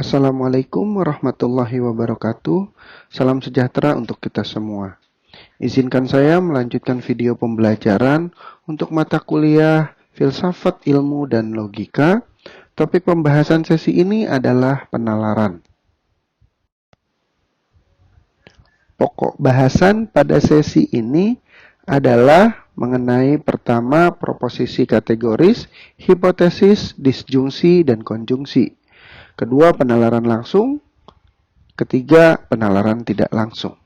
Assalamualaikum warahmatullahi wabarakatuh. Salam sejahtera untuk kita semua. Izinkan saya melanjutkan video pembelajaran untuk mata kuliah Filsafat Ilmu dan Logika. Topik pembahasan sesi ini adalah penalaran. Pokok bahasan pada sesi ini adalah mengenai pertama proposisi kategoris, hipotesis, disjungsi, dan konjungsi. Kedua, penalaran langsung. Ketiga, penalaran tidak langsung.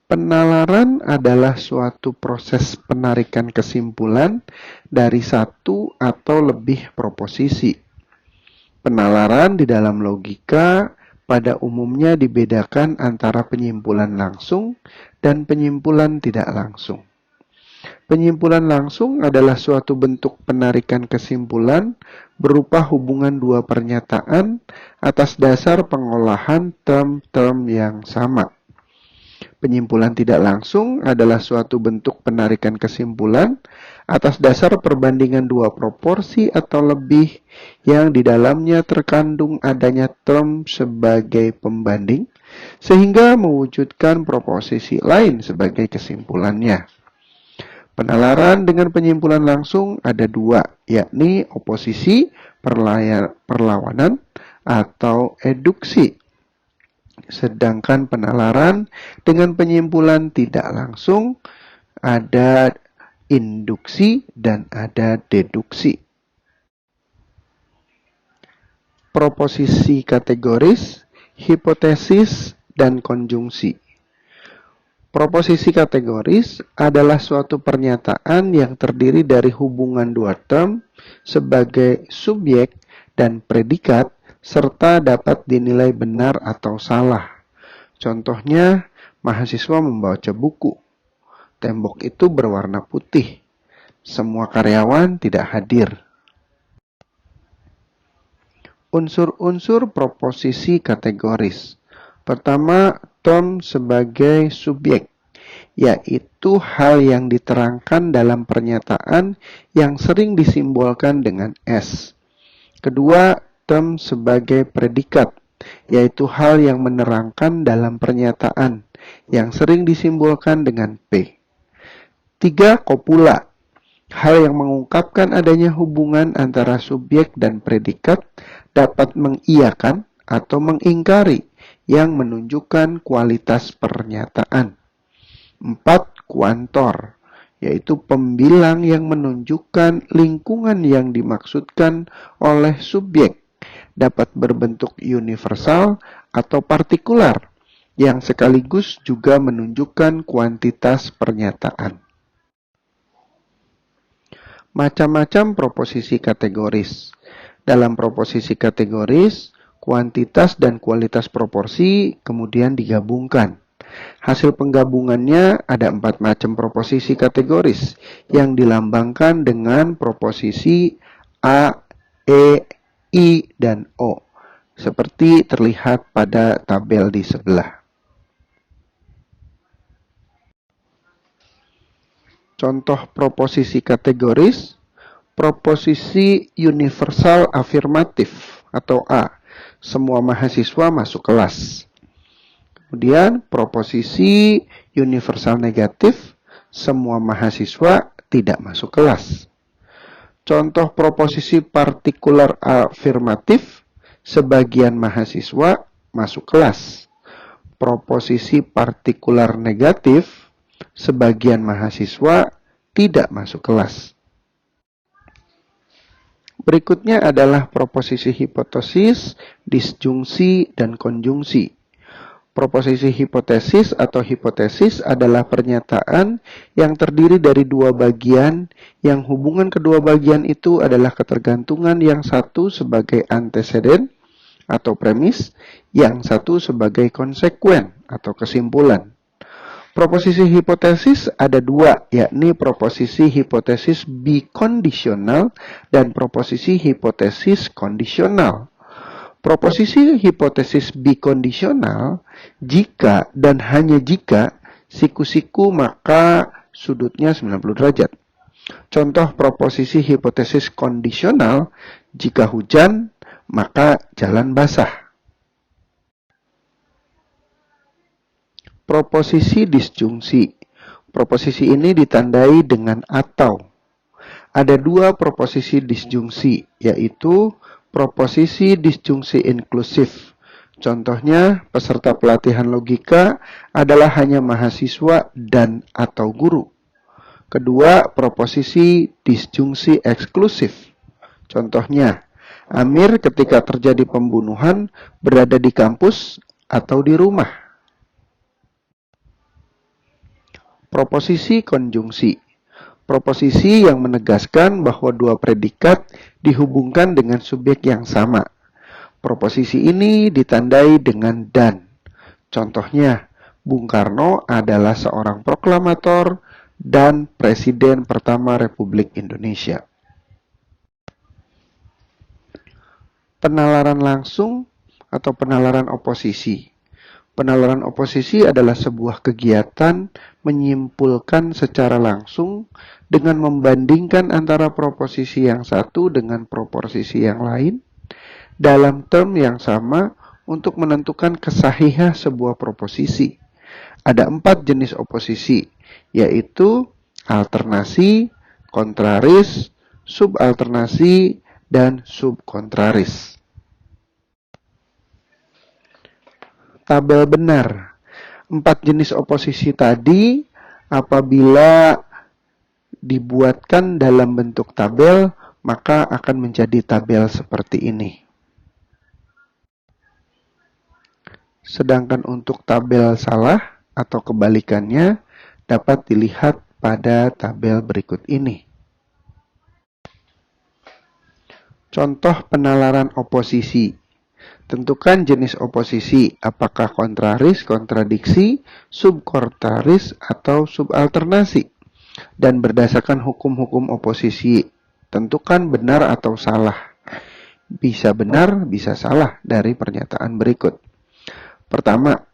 Penalaran adalah suatu proses penarikan kesimpulan dari satu atau lebih proposisi. Penalaran di dalam logika pada umumnya dibedakan antara penyimpulan langsung dan penyimpulan tidak langsung. Penyimpulan langsung adalah suatu bentuk penarikan kesimpulan berupa hubungan dua pernyataan atas dasar pengolahan term-term yang sama. Penyimpulan tidak langsung adalah suatu bentuk penarikan kesimpulan atas dasar perbandingan dua proporsi atau lebih yang di dalamnya terkandung adanya term sebagai pembanding, sehingga mewujudkan proposisi lain sebagai kesimpulannya. Penalaran dengan penyimpulan langsung ada dua, yakni oposisi, perlawanan, atau eduksi. Sedangkan penalaran dengan penyimpulan tidak langsung ada induksi dan ada deduksi. Proposisi kategoris, hipotesis, dan konjungsi. Proposisi kategoris adalah suatu pernyataan yang terdiri dari hubungan dua term sebagai subjek dan predikat serta dapat dinilai benar atau salah. Contohnya, mahasiswa membaca buku. Tembok itu berwarna putih. Semua karyawan tidak hadir. Unsur-unsur proposisi kategoris. Pertama, term sebagai subjek, yaitu hal yang diterangkan dalam pernyataan yang sering disimbolkan dengan S. Kedua, term sebagai predikat, yaitu hal yang menerangkan dalam pernyataan yang sering disimbolkan dengan P. Tiga, kopula, hal yang mengungkapkan adanya hubungan antara subjek dan predikat dapat mengiyakan atau mengingkari yang menunjukkan kualitas pernyataan. 4. Kuantor, yaitu pembilang yang menunjukkan lingkungan yang dimaksudkan oleh subjek, dapat berbentuk universal atau partikular, yang sekaligus juga menunjukkan kuantitas pernyataan. Macam-macam proposisi kategoris. Dalam proposisi kategoris, kuantitas dan kualitas proporsi kemudian digabungkan. Hasil penggabungannya ada 4 macam proposisi kategoris yang dilambangkan dengan proposisi A, E, I, dan O, seperti terlihat pada tabel di sebelah. Contoh proposisi kategoris, proposisi universal afirmatif atau A. Semua mahasiswa masuk kelas. Kemudian proposisi universal negatif, semua mahasiswa tidak masuk kelas. Contoh proposisi partikular afirmatif, sebagian mahasiswa masuk kelas. Proposisi partikular negatif, sebagian mahasiswa tidak masuk kelas. Berikutnya adalah proposisi hipotesis, disjungsi, dan konjungsi. Proposisi hipotesis atau hipotesis adalah pernyataan yang terdiri dari dua bagian yang hubungan kedua bagian itu adalah ketergantungan yang satu sebagai anteseden atau premis, yang satu sebagai konsekuen atau kesimpulan. Proposisi hipotesis ada dua, yakni proposisi hipotesis bikondisional dan proposisi hipotesis kondisional. Proposisi hipotesis bikondisional, jika dan hanya jika siku-siku maka sudutnya 90 derajat. Contoh proposisi hipotesis kondisional, jika hujan, maka jalan basah. Proposisi disjungsi. Proposisi ini ditandai dengan atau. Ada dua proposisi disjungsi, yaitu proposisi disjungsi inklusif. Contohnya, peserta pelatihan logika adalah hanya mahasiswa dan atau guru. Kedua, proposisi disjungsi eksklusif. Contohnya, Amir ketika terjadi pembunuhan berada di kampus atau di rumah. Proposisi konjungsi. Proposisi yang menegaskan bahwa dua predikat dihubungkan dengan subjek yang sama. Proposisi ini ditandai dengan dan. Contohnya, Bung Karno adalah seorang proklamator dan Presiden pertama Republik Indonesia. Penalaran langsung atau penalaran oposisi. Penalaran oposisi adalah sebuah kegiatan menyimpulkan secara langsung dengan membandingkan antara proposisi yang satu dengan proposisi yang lain dalam term yang sama untuk menentukan kesahihan sebuah proposisi. Ada 4 jenis oposisi, yaitu alternasi, kontraris, subalternasi, dan subkontraris. Tabel benar. 4 jenis oposisi tadi apabila dibuatkan dalam bentuk tabel, maka akan menjadi tabel seperti ini. Sedangkan untuk tabel salah atau kebalikannya dapat dilihat pada tabel berikut ini. Contoh penalaran oposisi. Tentukan jenis oposisi, apakah kontraris, kontradiksi, subkontraris, atau subalternasi. Dan berdasarkan hukum-hukum oposisi, tentukan benar atau salah. Bisa benar, bisa salah dari pernyataan berikut. Pertama,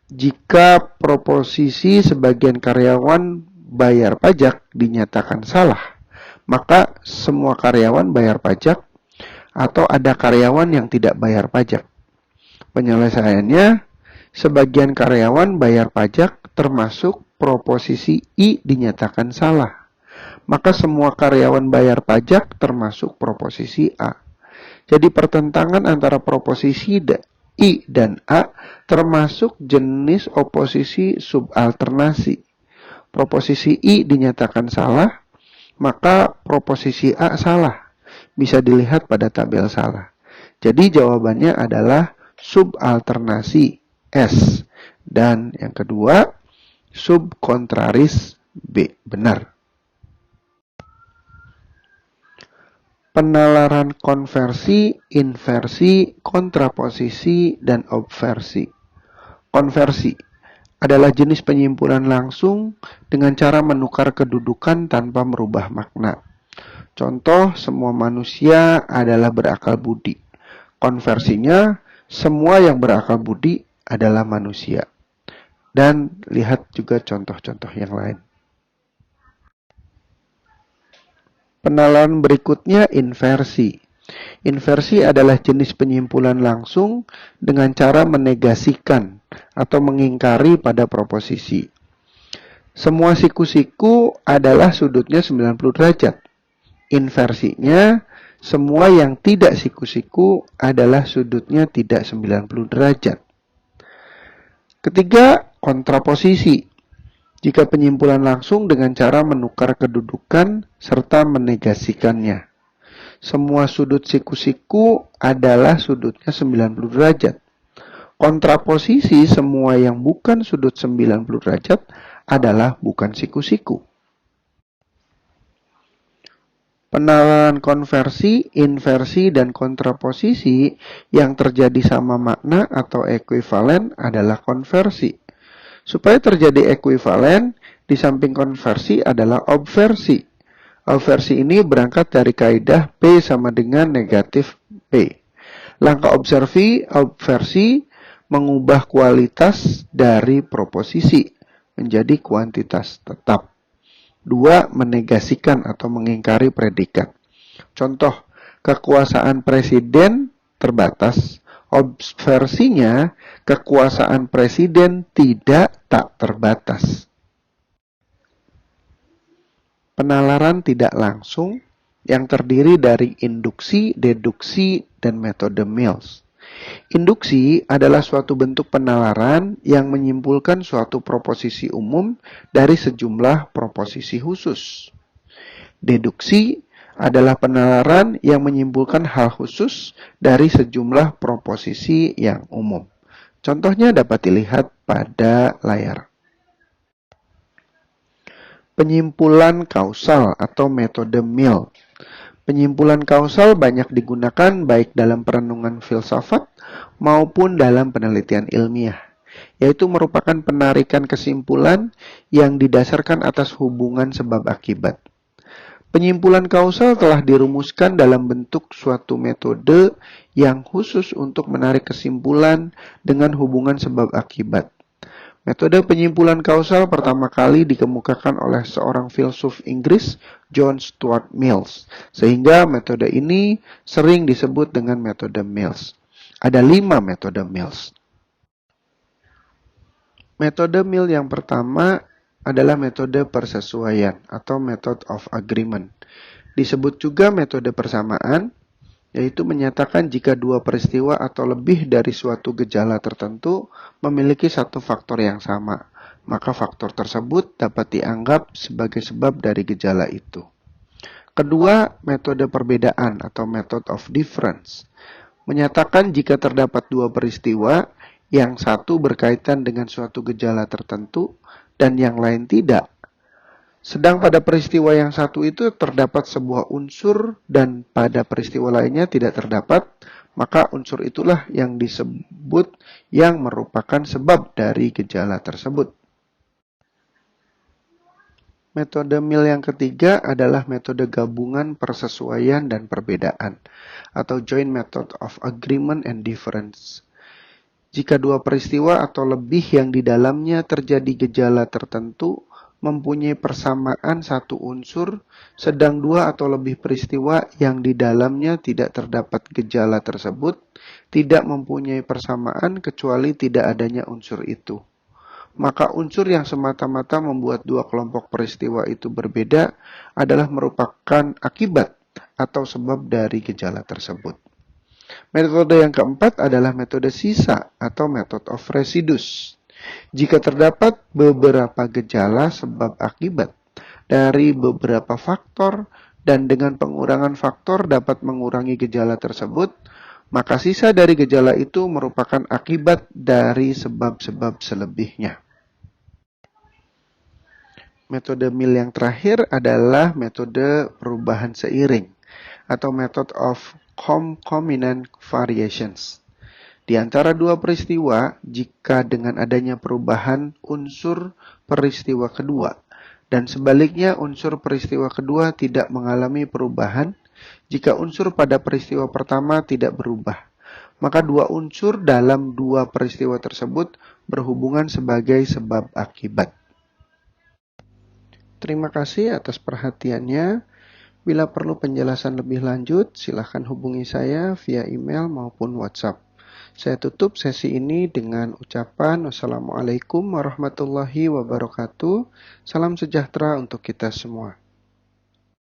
jika proposisi sebagian karyawan bayar pajak dinyatakan salah, maka semua karyawan bayar pajak atau ada karyawan yang tidak bayar pajak. Penyelesaiannya, sebagian karyawan bayar pajak termasuk proposisi I dinyatakan salah. Maka semua karyawan bayar pajak termasuk proposisi A. Jadi pertentangan antara proposisi I dan A termasuk jenis oposisi subalternasi. Proposisi I dinyatakan salah, maka proposisi A salah. Bisa dilihat pada tabel salah. Jadi jawabannya adalah subalternasi S. Dan yang kedua, subkontraris B. Benar. Penalaran konversi, inversi, kontraposisi, dan obversi. Konversi adalah jenis penyimpulan langsung dengan cara menukar kedudukan tanpa merubah makna. Contoh, semua manusia adalah berakal budi. Konversinya, semua yang berakal budi adalah manusia. Dan lihat juga contoh-contoh yang lain. Penalaran berikutnya inversi. Inversi adalah jenis penyimpulan langsung dengan cara menegasikan atau mengingkari pada proposisi. Semua siku-siku adalah sudutnya 90 derajat. Inversinya, semua yang tidak siku-siku adalah sudutnya tidak 90 derajat. Ketiga, kontraposisi. Jika penyimpulan langsung dengan cara menukar kedudukan serta menegasikannya. Semua sudut siku-siku adalah sudutnya 90 derajat. Kontraposisi, semua yang bukan sudut 90 derajat adalah bukan siku-siku. Penalaran konversi, inversi, dan kontraposisi yang terjadi sama makna atau ekuivalen adalah konversi. Supaya terjadi ekuivalen, di samping konversi adalah obversi. Obversi ini berangkat dari kaidah P sama dengan negatif P. Langkah obversi mengubah kualitas dari proposisi menjadi kuantitas tetap. 2. Menegasikan atau mengingkari predikat. Contoh, kekuasaan presiden terbatas. Obversinya, kekuasaan presiden tidak tak terbatas. Penalaran tidak langsung yang terdiri dari induksi, deduksi, dan metode Mills. Induksi adalah suatu bentuk penalaran yang menyimpulkan suatu proposisi umum dari sejumlah proposisi khusus. Deduksi adalah penalaran yang menyimpulkan hal khusus dari sejumlah proposisi yang umum. Contohnya dapat dilihat pada layar. Penyimpulan kausal atau metode Mill. Penyimpulan kausal banyak digunakan baik dalam perenungan filsafat maupun dalam penelitian ilmiah, yaitu merupakan penarikan kesimpulan yang didasarkan atas hubungan sebab akibat. Penyimpulan kausal telah dirumuskan dalam bentuk suatu metode yang khusus untuk menarik kesimpulan dengan hubungan sebab akibat. Metode penyimpulan kausal pertama kali dikemukakan oleh seorang filsuf Inggris, John Stuart Mills, sehingga metode ini sering disebut dengan metode Mills. Ada 5 metode Mills. Metode Mills yang pertama adalah metode persesuaian atau method of agreement. Disebut juga metode persamaan, yaitu menyatakan jika dua peristiwa atau lebih dari suatu gejala tertentu memiliki satu faktor yang sama, maka faktor tersebut dapat dianggap sebagai sebab dari gejala itu. Kedua, metode perbedaan atau method of difference. Menyatakan jika terdapat dua peristiwa, yang satu berkaitan dengan suatu gejala tertentu dan yang lain tidak. Sedang pada peristiwa yang satu itu terdapat sebuah unsur dan pada peristiwa lainnya tidak terdapat, maka unsur itulah yang disebut yang merupakan sebab dari gejala tersebut. Metode Mill yang ketiga adalah metode gabungan persesuaian dan perbedaan atau joint method of agreement and difference. Jika dua peristiwa atau lebih yang di dalamnya terjadi gejala tertentu mempunyai persamaan satu unsur, sedang dua atau lebih peristiwa yang di dalamnya tidak terdapat gejala tersebut tidak mempunyai persamaan kecuali tidak adanya unsur itu. Maka unsur yang semata-mata membuat dua kelompok peristiwa itu berbeda adalah merupakan akibat atau sebab dari gejala tersebut. Metode yang keempat adalah metode sisa atau method of residues. Jika terdapat beberapa gejala sebab akibat dari beberapa faktor dan dengan pengurangan faktor dapat mengurangi gejala tersebut, maka sisa dari gejala itu merupakan akibat dari sebab-sebab selebihnya. Metode Mill yang terakhir adalah metode perubahan seiring atau method of concomitant variations. Di antara dua peristiwa, jika dengan adanya perubahan unsur peristiwa kedua, dan sebaliknya unsur peristiwa kedua tidak mengalami perubahan, jika unsur pada peristiwa pertama tidak berubah, maka dua unsur dalam dua peristiwa tersebut berhubungan sebagai sebab akibat. Terima kasih atas perhatiannya. Bila perlu penjelasan lebih lanjut, silakan hubungi saya via email maupun WhatsApp. Saya tutup sesi ini dengan ucapan Wassalamualaikum warahmatullahi wabarakatuh. Salam sejahtera untuk kita semua.